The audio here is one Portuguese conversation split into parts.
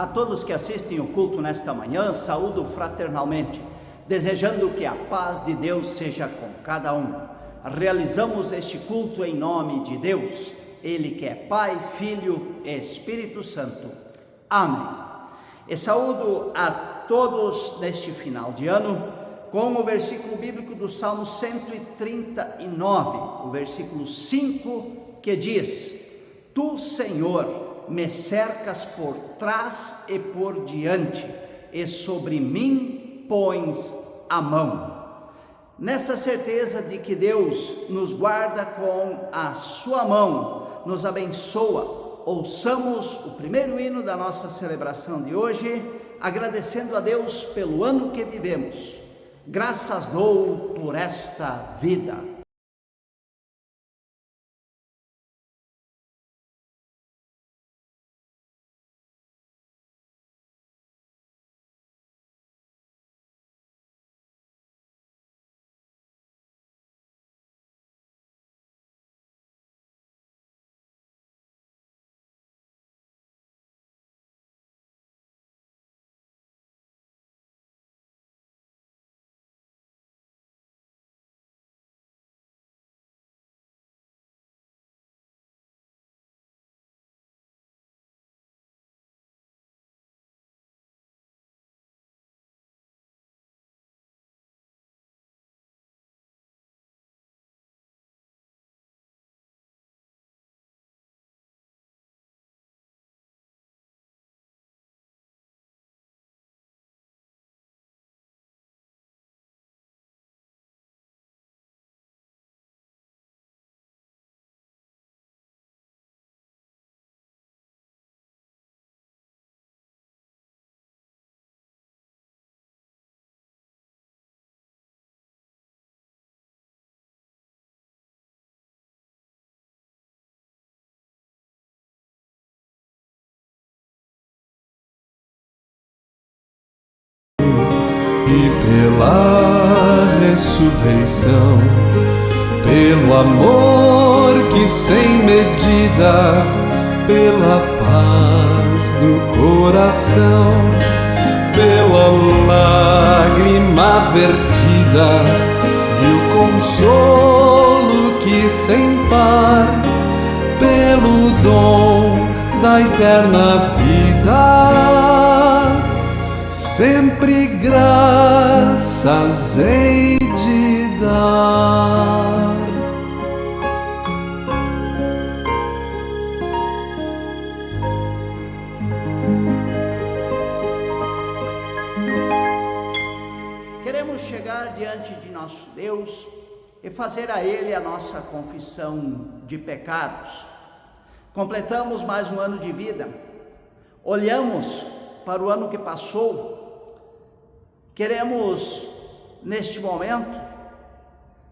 A todos que assistem o culto nesta manhã, saúdo fraternalmente, desejando que a paz de Deus seja com cada um. Realizamos este culto em nome de Deus, Ele que é Pai, Filho e Espírito Santo. Amém. E saúdo a todos neste final de ano com o versículo bíblico do Salmo 139, o versículo 5, que diz: Tu, Senhor, me cercas por trás e por diante, e sobre mim pões a mão. Nessa certeza de que Deus nos guarda com a sua mão, nos abençoa, ouçamos o primeiro hino da nossa celebração de hoje, agradecendo a Deus pelo ano que vivemos. Graças dou por esta vida. E pela ressurreição, pelo amor que sem medida, pela paz no coração, pela lágrima vertida e o consolo que sem par, pelo dom da eterna vida, sempre graças hei de dar. Queremos chegar diante de nosso Deus e fazer a Ele a nossa confissão de pecados. Completamos mais um ano de vida, olhamos para o ano que passou, queremos neste momento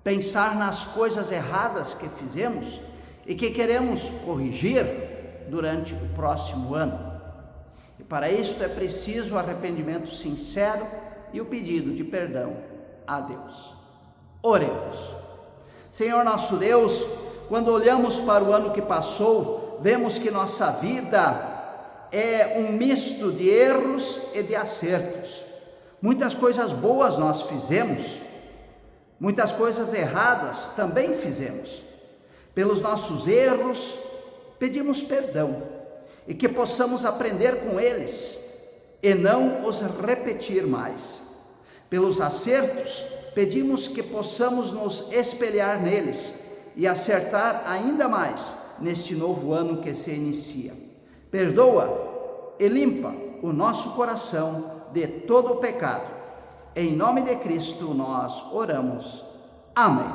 pensar nas coisas erradas que fizemos e que queremos corrigir durante o próximo ano. E para isso é preciso o arrependimento sincero e o pedido de perdão a Deus. Oremos. Senhor nosso Deus, quando olhamos para o ano que passou, vemos que nossa vida é um misto de erros e de acertos. Muitas coisas boas nós fizemos, muitas coisas erradas também fizemos. Pelos nossos erros, pedimos perdão e que possamos aprender com eles e não os repetir mais. Pelos acertos, pedimos que possamos nos espelhar neles e acertar ainda mais neste novo ano que se inicia. Perdoa e limpa o nosso coração de todo o pecado. Em nome de Cristo nós oramos. Amém.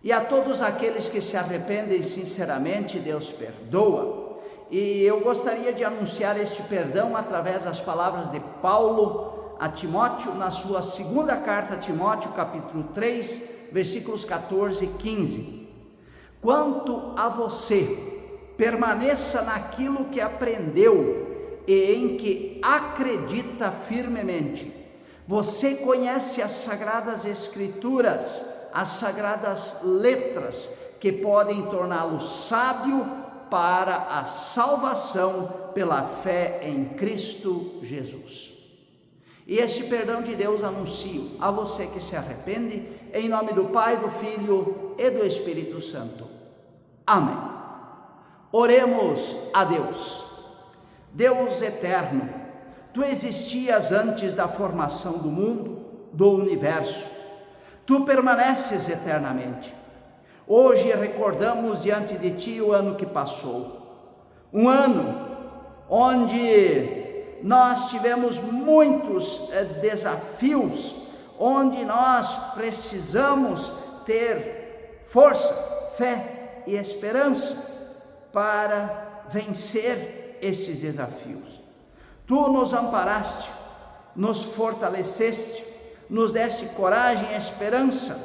E a todos aqueles que se arrependem sinceramente, Deus perdoa. E eu gostaria de anunciar este perdão através das palavras de Paulo a Timóteo, na sua segunda carta a Timóteo, capítulo 3, versículos 14 e 15. Quanto a você, permaneça naquilo que aprendeu e em que acredita firmemente. Você conhece as Sagradas Escrituras, as Sagradas Letras, que podem torná-lo sábio para a salvação pela fé em Cristo Jesus. E este perdão de Deus anuncio a você que se arrepende, em nome do Pai, do Filho e do Espírito Santo. Amém. Oremos a Deus. Deus eterno, Tu existias antes da formação do mundo, do universo. Tu permaneces eternamente. Hoje recordamos diante de Ti o ano que passou. Um ano onde nós tivemos muitos desafios, onde nós precisamos ter força, fé e esperança para vencer esses desafios. Tu nos amparaste, nos fortaleceste, nos deste coragem e esperança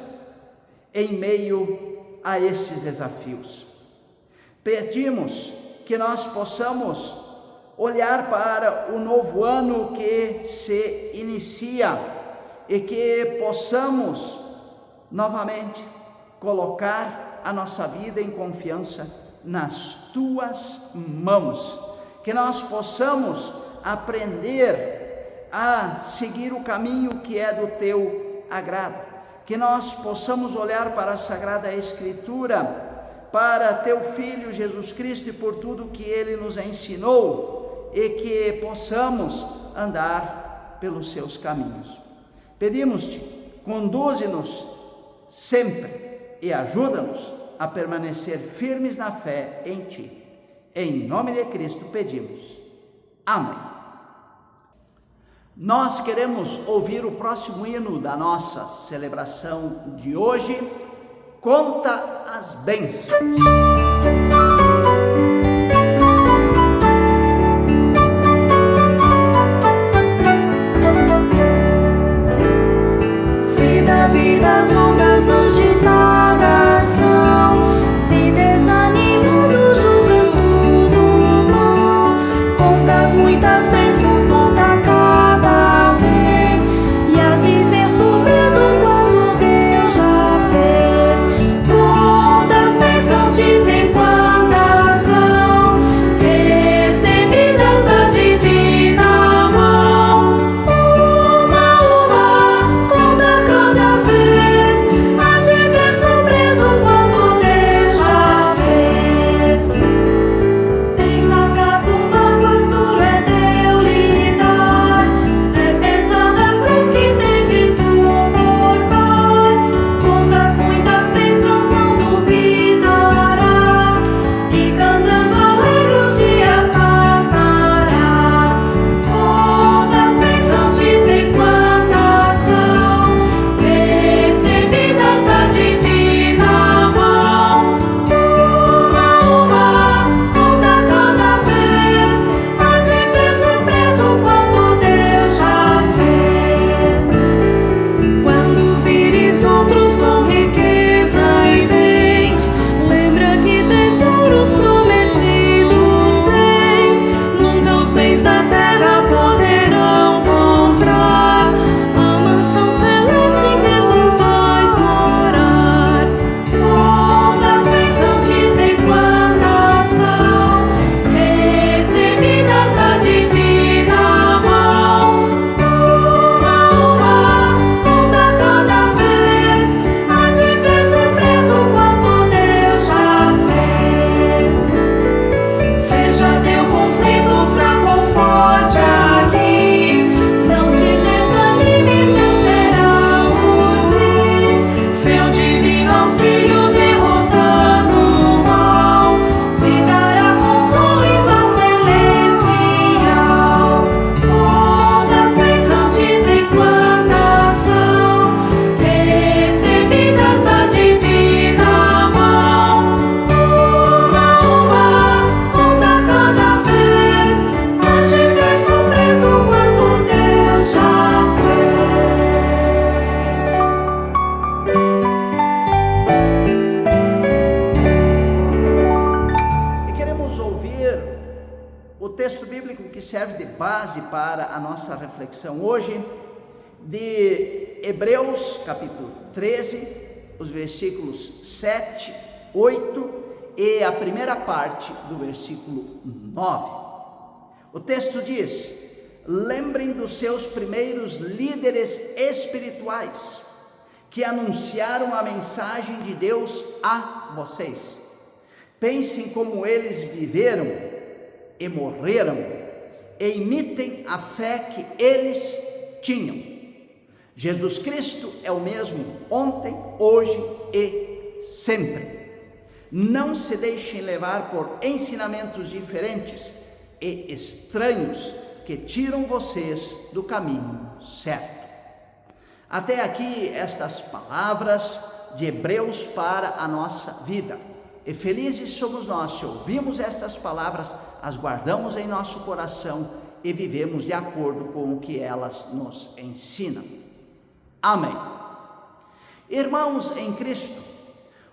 em meio a esses desafios. Pedimos que nós possamos olhar para o novo ano que se inicia e que possamos novamente colocar a nossa vida em confiança nas Tuas mãos, que nós possamos aprender a seguir o caminho que é do Teu agrado, que nós possamos olhar para a Sagrada Escritura, para Teu Filho Jesus Cristo e por tudo que Ele nos ensinou, e que possamos andar pelos Seus caminhos. Pedimos-Te, conduze-nos sempre e ajuda-nos a permanecer firmes na fé em Ti. Em nome de Cristo pedimos. Amém. Nós queremos ouvir o próximo hino da nossa celebração de hoje, Conta as Bênçãos. Se da vida as ondas agitadas são, se desanimando julgas tudo vão, contas muitas bênçãos, conta cada vez, e has de ver surpreso quanto Deus já fez. Conta as bênçãos, dizem quantas são, recebidas da divina mão. Uma, conta cada vez, has de ver surpreso quanto Deus já fez. Tens acaso mágoas, duro é teu lidar, é pesada a cruz que tens de suportar. Contas muitas bênçãos, não duvidarás, e cantando alegre os dias passarás. Contas bênçãos, dizem quantas são, recebidas da divina mão. Uma, conta cada vez, has de ver surpreso quanto Deus já fez. Quando vires outros com riqueza e bens, lembra que tesouros prometidos tens. Nunca os bens da terra poderão comprar a mansão celeste em que tu vais morar. Contas bênçãos, dizem quantas são, recebidas da divina mão. Uma, conta cada vez, has de ver surpreso quanto Deus já fez. Seja teu conflito fraco ou forte aqui, não te desanimes, Deus será por ti. Seu divino auxílio derrotando o mal, te dará consolo e paz celestial. Contas bênçãos, dizem quantas são, recebidas da divina mão. Uma, conta cada vez, has de ver surpreso quanto Deus já fez. E queremos ouvir o texto bíblico que serve de base para a nossa reflexão hoje, de Hebreus, capítulo 13, os versículos 7, 8 e a primeira parte do versículo 9. O texto diz: lembrem dos seus primeiros líderes espirituais que anunciaram a mensagem de Deus a vocês. Pensem como eles viveram e morreram e imitem a fé que eles tinham. Jesus Cristo é o mesmo ontem, hoje e sempre. Não se deixem levar por ensinamentos diferentes e estranhos que tiram vocês do caminho certo. Até aqui estas palavras de Hebreus para a nossa vida. E felizes somos nós se ouvimos estas palavras, as guardamos em nosso coração e vivemos de acordo com o que elas nos ensinam. Amém. Irmãos em Cristo,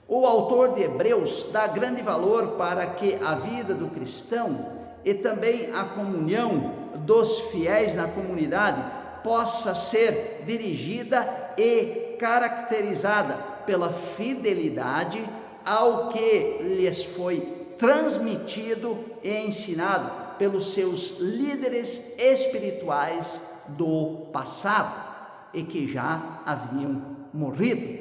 o autor de Hebreus dá grande valor para que a vida do cristão e também a comunhão dos fiéis na comunidade possa ser dirigida e caracterizada pela fidelidade ao que lhes foi transmitido e ensinado pelos seus líderes espirituais do passado e que já haviam morrido.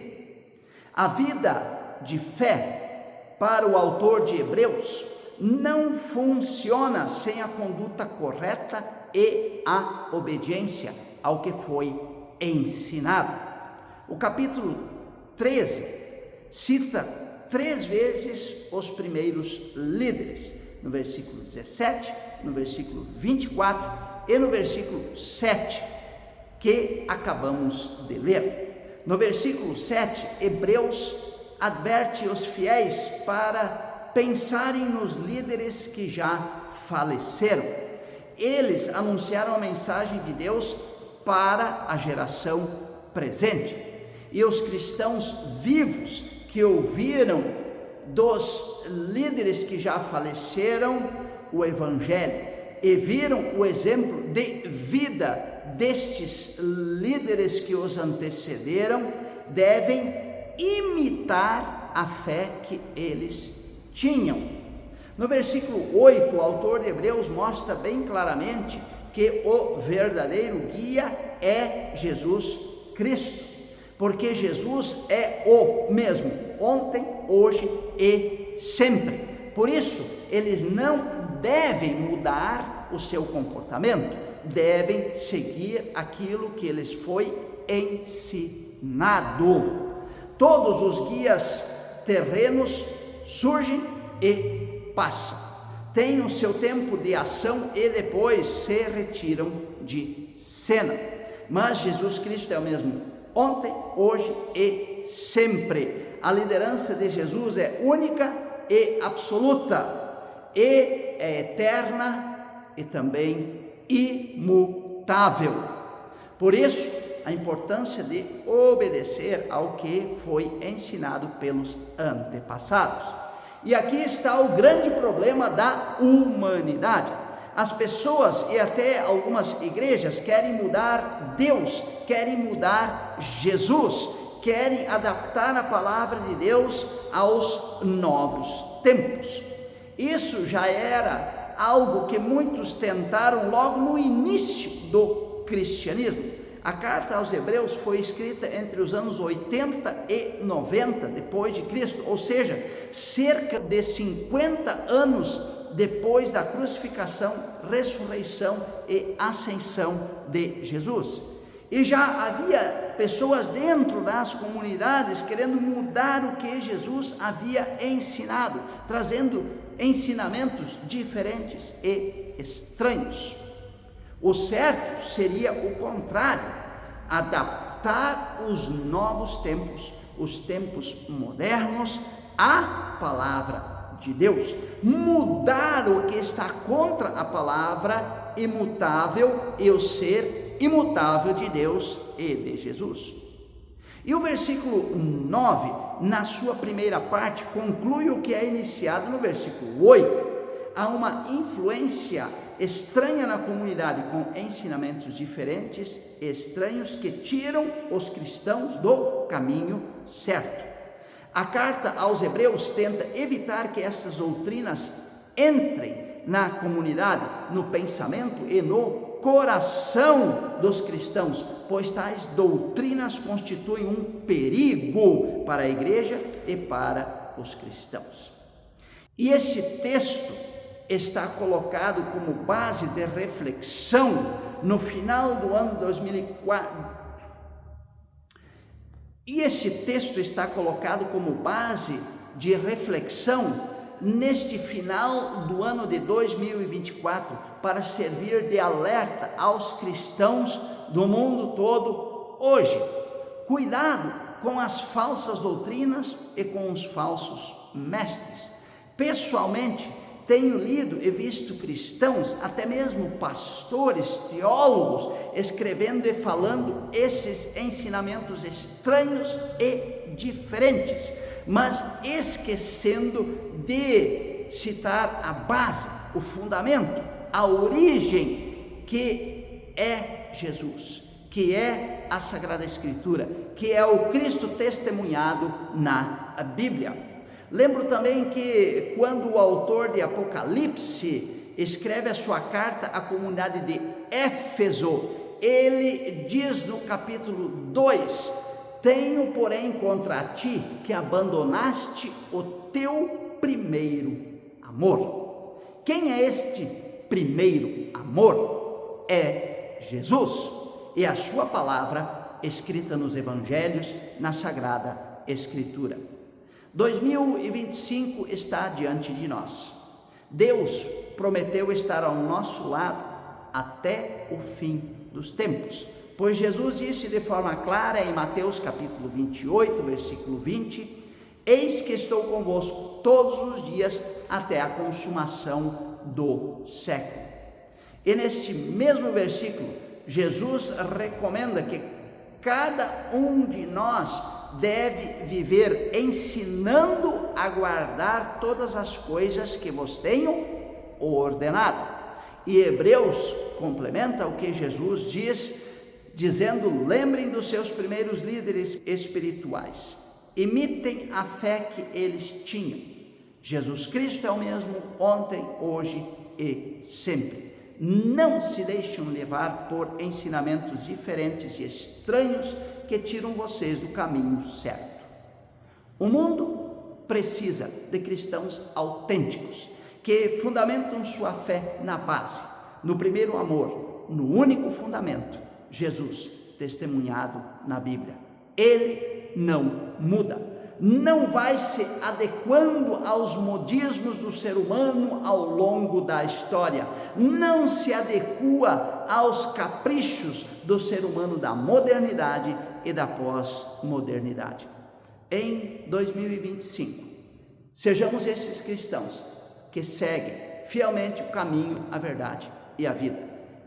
A vida de fé para o autor de Hebreus não funciona sem a conduta correta e a obediência ao que foi ensinado. O capítulo 13 cita 3 vezes os primeiros líderes, no versículo 17, no versículo 24 e no versículo 7, que acabamos de ler. No versículo 7, Hebreus adverte os fiéis para pensarem nos líderes que já faleceram. Eles anunciaram a mensagem de Deus para a geração presente. E os cristãos vivos que ouviram dos líderes que já faleceram o Evangelho e viram o exemplo de vida destes líderes que os antecederam, devem imitar a fé que eles tinham. No versículo 8, o autor de Hebreus mostra bem claramente que o verdadeiro guia é Jesus Cristo, porque Jesus é o mesmo ontem, hoje e sempre. Por isso, eles não devem mudar o seu comportamento, devem seguir aquilo que lhes foi ensinado. Todos os guias terrenos surgem e passam, têm o seu tempo de ação e depois se retiram de cena. Mas Jesus Cristo é o mesmo ontem, hoje e sempre. A liderança de Jesus é única e absoluta, e é eterna e também imutável. Por isso, a importância de obedecer ao que foi ensinado pelos antepassados. E aqui está o grande problema da humanidade. As pessoas e até algumas igrejas querem mudar Deus, querem mudar Jesus, querem adaptar a palavra de Deus aos novos tempos. Isso já era algo que muitos tentaram logo no início do cristianismo. A carta aos Hebreus foi escrita entre os anos 80 e 90 depois de Cristo, ou seja, cerca de 50 anos depois da crucificação, ressurreição e ascensão de Jesus. E já havia pessoas dentro das comunidades querendo mudar o que Jesus havia ensinado, trazendo ensinamentos diferentes e estranhos. O certo seria o contrário, adaptar os novos tempos, os tempos modernos, à palavra de Deus, mudar o que está contra a palavra imutável e o ser imutável de Deus e de Jesus. E o versículo 9, na sua primeira parte, conclui o que é iniciado no versículo 8. Há uma influência estranha na comunidade, com ensinamentos diferentes, estranhos, que tiram os cristãos do caminho certo. A carta aos Hebreus tenta evitar que essas doutrinas entrem na comunidade, no pensamento e no coração dos cristãos, pois tais doutrinas constituem um perigo para a igreja e para os cristãos. E esse texto está colocado como base de reflexão no final do ano 2004. E esse texto está colocado como base de reflexão neste final do ano de 2024, para servir de alerta aos cristãos do mundo todo hoje. Cuidado com as falsas doutrinas e com os falsos mestres. Pessoalmente, tenho lido e visto cristãos, até mesmo pastores, teólogos, escrevendo e falando esses ensinamentos estranhos e diferentes, mas esquecendo de citar a base, o fundamento, a origem, que é Jesus, que é a Sagrada Escritura, que é o Cristo testemunhado na Bíblia. Lembro também que quando o autor de Apocalipse escreve a sua carta à comunidade de Éfeso, ele diz no capítulo 2: tenho, porém, contra ti que abandonaste o teu primeiro amor. Quem é este primeiro amor? É Jesus e a sua palavra escrita nos evangelhos, na Sagrada Escritura. 2025 está diante de nós. Deus prometeu estar ao nosso lado até o fim dos tempos, pois Jesus disse de forma clara em Mateus capítulo 28, versículo 20: eis que estou convosco todos os dias até a consumação do século. E neste mesmo versículo, Jesus recomenda que cada um de nós deve viver ensinando a guardar todas as coisas que vos tenho ordenado. E Hebreus complementa o que Jesus diz, dizendo: lembrem dos seus primeiros líderes espirituais, imitem a fé que eles tinham. Jesus Cristo é o mesmo ontem, hoje e sempre. Não se deixem levar por ensinamentos diferentes e estranhos que tiram vocês do caminho certo. O mundo precisa de cristãos autênticos, que fundamentam sua fé na base, no primeiro amor, no único fundamento, Jesus, testemunhado na Bíblia. Ele não muda, não vai se adequando aos modismos do ser humano ao longo da história, não se adequa aos caprichos do ser humano da modernidade e da pós-modernidade. Em 2025, sejamos esses cristãos que seguem fielmente o caminho, a verdade e a vida,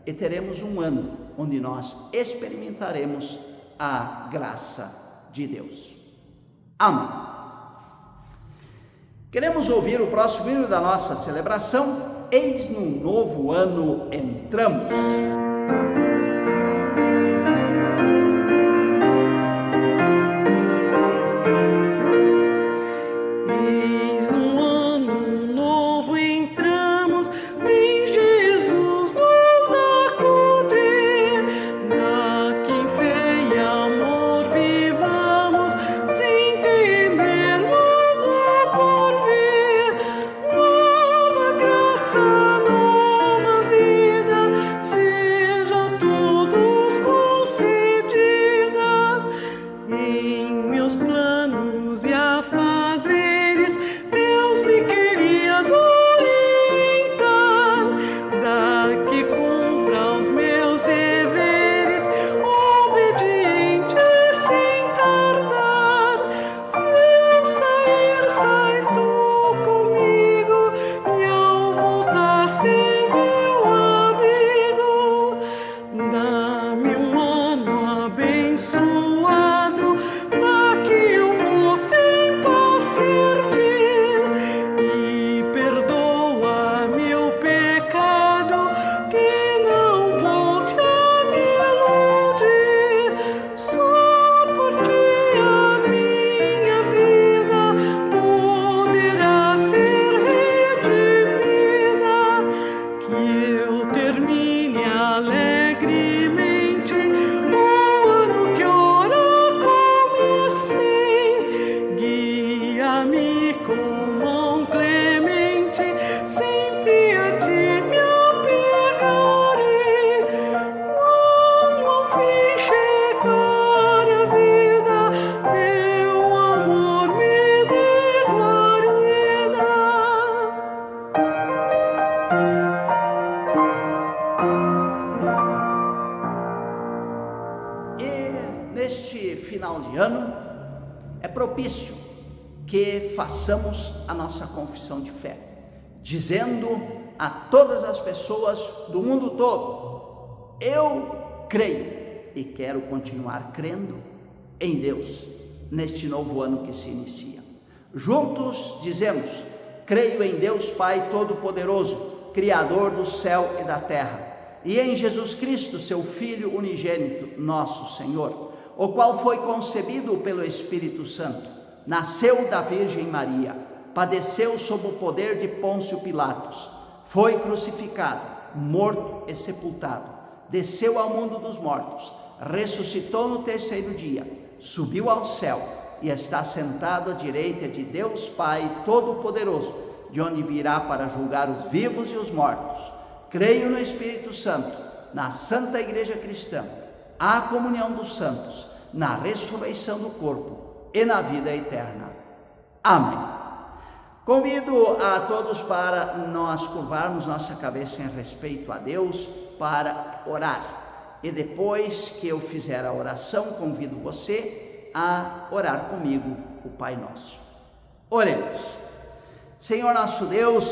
e teremos um ano onde nós experimentaremos a graça de Deus. Amém. Queremos ouvir o próximo hino da nossa celebração. Eis no novo ano entramos. Seja final de ano, é propício que façamos a nossa confissão de fé, dizendo a todas as pessoas do mundo todo: eu creio e quero continuar crendo em Deus neste novo ano que se inicia. Juntos dizemos: creio em Deus Pai Todo-Poderoso, Criador do céu e da terra, e em Jesus Cristo, seu Filho unigênito, nosso Senhor, o qual foi concebido pelo Espírito Santo, nasceu da Virgem Maria, padeceu sob o poder de Pôncio Pilatos, foi crucificado, morto e sepultado, desceu ao mundo dos mortos, ressuscitou no terceiro dia, subiu ao céu e está sentado à direita de Deus Pai Todo-Poderoso, de onde virá para julgar os vivos e os mortos. Creio no Espírito Santo, na Santa Igreja Cristã, a comunhão dos santos, na ressurreição do corpo e na vida eterna. Amém. Convido a todos para nós curvarmos nossa cabeça em respeito a Deus para orar. E depois que eu fizer a oração, convido você a orar comigo o Pai Nosso. Oremos. Senhor nosso Deus,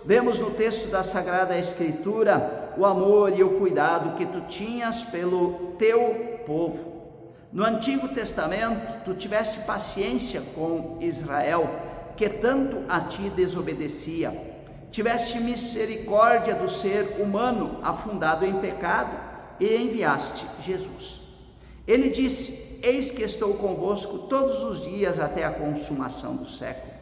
vemos no texto da Sagrada Escritura o amor e o cuidado que tu tinhas pelo teu povo. No Antigo Testamento, tu tiveste paciência com Israel, que tanto a ti desobedecia. Tiveste misericórdia do ser humano afundado em pecado e enviaste Jesus. Ele disse: eis que estou convosco todos os dias até a consumação do século.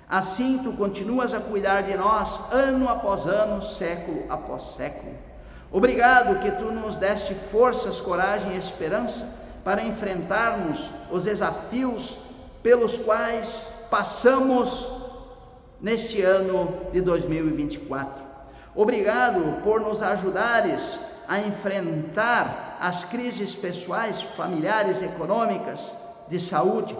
Assim tu continuas a cuidar de nós, ano após ano, século após século. Obrigado que tu nos deste forças, coragem e esperança para enfrentarmos os desafios pelos quais passamos neste ano de 2024. Obrigado por nos ajudares a enfrentar as crises pessoais, familiares, econômicas, de saúde.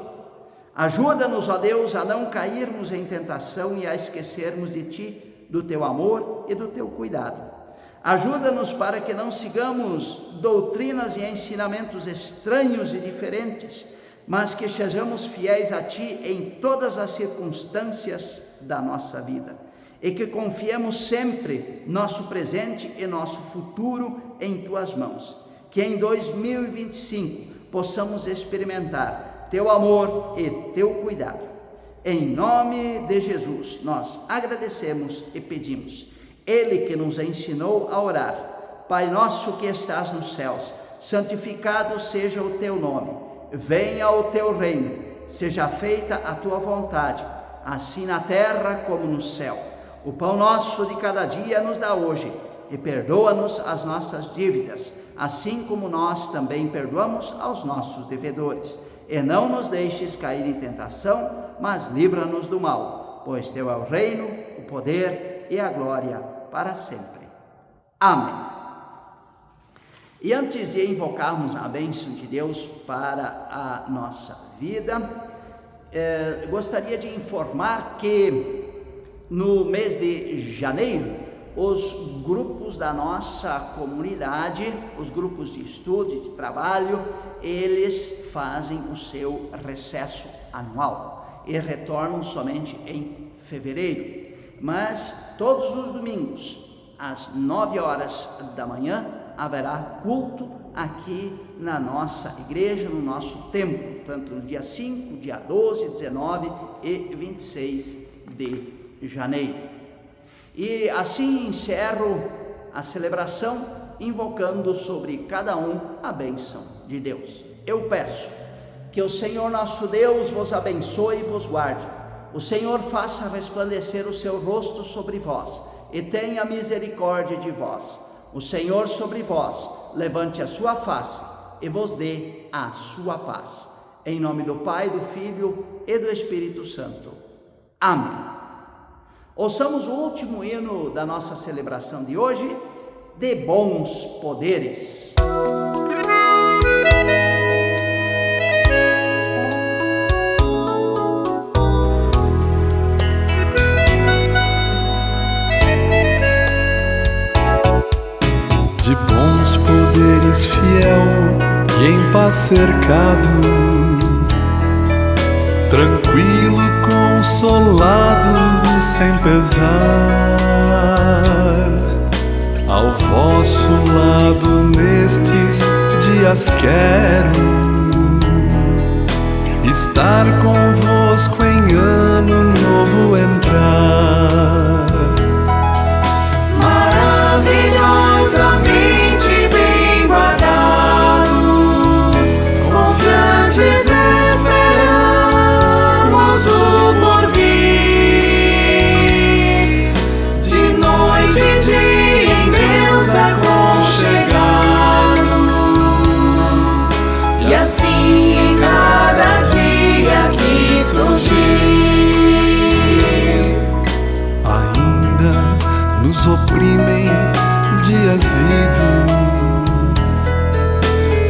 Ajuda-nos, ó Deus, a não cairmos em tentação e a esquecermos de Ti, do Teu amor e do Teu cuidado. Ajuda-nos para que não sigamos doutrinas e ensinamentos estranhos e diferentes, mas que sejamos fiéis a Ti em todas as circunstâncias da nossa vida, e que confiemos sempre nosso presente e nosso futuro em Tuas mãos. Que em 2025 possamos experimentar Teu amor e Teu cuidado. Em nome de Jesus, nós agradecemos e pedimos. Ele que nos ensinou a orar: Pai nosso que estás nos céus, santificado seja o Teu nome. Venha o Teu reino, seja feita a Tua vontade, assim na terra como no céu. O pão nosso de cada dia nos dá hoje, e perdoa-nos as nossas dívidas, assim como nós também perdoamos aos nossos devedores. E não nos deixes cair em tentação, mas livra-nos do mal, pois Teu é o reino, o poder e a glória para sempre. Amém. E antes de invocarmos a bênção de Deus para a nossa vida, gostaria de informar que no mês de janeiro, os grupos da nossa comunidade, os grupos de estudo e de trabalho, eles fazem o seu recesso anual e retornam somente em fevereiro. Mas todos os domingos, às 9 horas da manhã, haverá culto aqui na nossa igreja, no nosso templo, tanto no dia 5, dia 12, 19 e 26 de janeiro. E assim encerro a celebração invocando sobre cada um a bênção de Deus. Eu peço que o Senhor nosso Deus vos abençoe e vos guarde. O Senhor faça resplandecer o seu rosto sobre vós e tenha misericórdia de vós. O Senhor sobre vós levante a sua face e vos dê a sua paz. Em nome do Pai, do Filho e do Espírito Santo. Amém. Ouçamos o último hino da nossa celebração de hoje, de bons poderes. De bons poderes fiel, e em paz cercado, tranquilo, consolado, sem pesar, ao vosso lado nestes dias quero estar convosco em ano novo entrar. Maravilhosamente bem guardados, confiantes esperamos o porvir. De noite e dia em Deus aconchegados, e assim em cada dia que surgir. Ainda nos oprimem dias idos,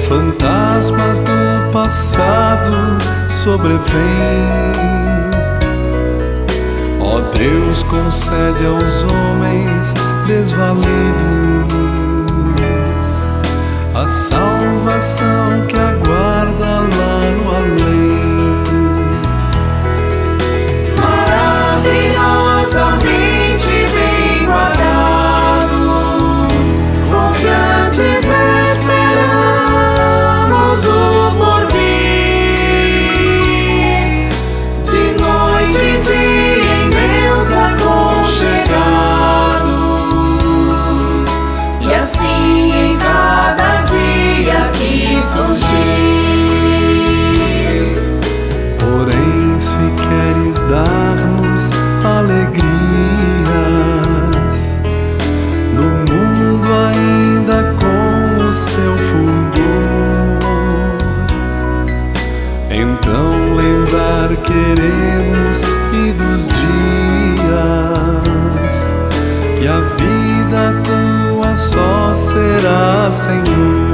fantasmas do passado sobrevêm. Ó Deus, concede aos homens desvalidos a salvação que aguarda lá no além. Maravilhosamente bem guardados, confiantes esperamos o porvir. De noite e dia em Deus aconchegados, e assim em cada dia que surgir. Porém, se queres dar-nos alegrias no mundo ainda com o seu fulgor, então lembrar queremos e dos dias, e a vida tua só será, Senhor.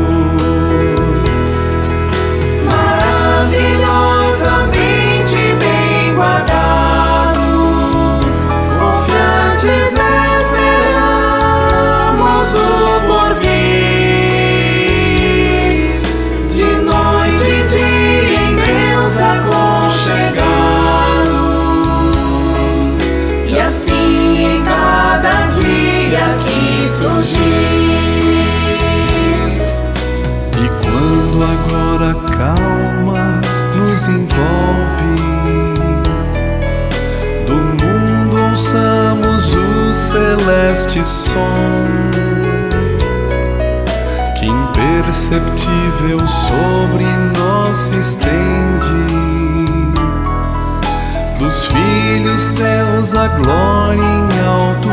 Maravilhosamente bem guardados, confiantes esperamos o porvir. De noite e dia em Deus aconchegados, e assim em cada dia que surgir. E quando agora a calma nos envolve, do mundo ouçamos o celeste som, que imperceptível sobre nós se estende. Dos filhos teus a glória em alto